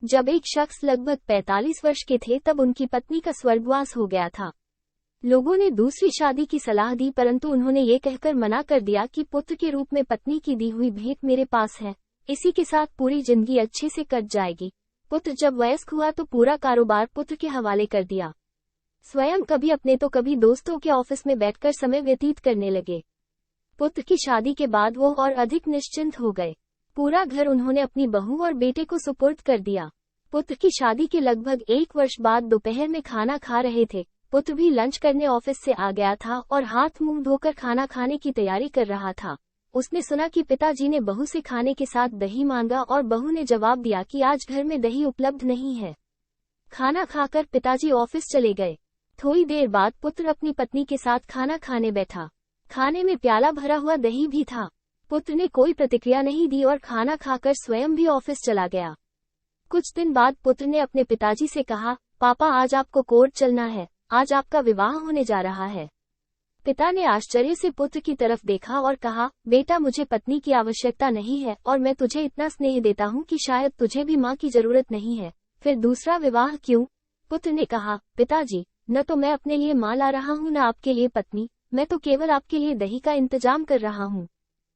जब एक शख्स लगभग 45 वर्ष के थे तब उनकी पत्नी का स्वर्गवास हो गया था। लोगों ने दूसरी शादी की सलाह दी, परंतु उन्होंने ये कहकर मना कर दिया कि पुत्र के रूप में पत्नी की दी हुई भेंट मेरे पास है, इसी के साथ पूरी जिंदगी अच्छे से कट जाएगी। पुत्र जब वयस्क हुआ तो पूरा कारोबार पुत्र के हवाले कर दिया। स्वयं कभी अपने तो कभी दोस्तों के ऑफिस में बैठकर समय व्यतीत करने लगे। पुत्र की शादी के बाद वो और अधिक निश्चिंत हो गए। पूरा घर उन्होंने अपनी बहू और बेटे को सुपुर्द कर दिया। पुत्र की शादी के लगभग 1 वर्ष बाद दोपहर में खाना खा रहे थे। पुत्र भी लंच करने ऑफिस से आ गया था और हाथ मुंह धोकर खाना खाने की तैयारी कर रहा था। उसने सुना कि पिताजी ने बहू से खाने के साथ दही मांगा और बहू ने जवाब दिया कि आज घर में दही उपलब्ध नहीं है। खाना खाकर पिताजी ऑफिस चले गए। थोड़ी देर बाद पुत्र अपनी पत्नी के साथ खाना खाने बैठा। खाने में प्याला भरा हुआ दही भी था। पुत्र ने कोई प्रतिक्रिया नहीं दी और खाना खाकर स्वयं भी ऑफिस चला गया। कुछ दिन बाद पुत्र ने अपने पिताजी से कहा, पापा आज आपको कोर्ट चलना है, आज आपका विवाह होने जा रहा है। पिता ने आश्चर्य से पुत्र की तरफ देखा और कहा, बेटा मुझे पत्नी की आवश्यकता नहीं है और मैं तुझे इतना स्नेह देता हूँ कि शायद तुझे भी माँ की जरूरत नहीं है, फिर दूसरा विवाह क्यों? पुत्र ने कहा, पिताजी न तो मैं अपने लिए माँ ला रहा हूँ न आपके लिए पत्नी, मैं तो केवल आपके लिए दही का इंतजाम कर रहा हूँ।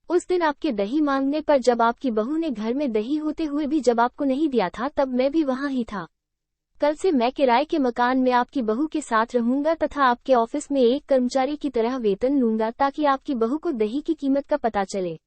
उस दिन आपके दही मांगने पर जब आपकी बहू ने घर में दही होते हुए भी जब आपको नहीं दिया था तब मैं भी वहाँ ही था। कल से मैं किराए के मकान में आपकी बहू के साथ रहूंगा तथा आपके ऑफिस में एक कर्मचारी की तरह वेतन लूंगा ताकि आपकी बहू को दही की कीमत का पता चले।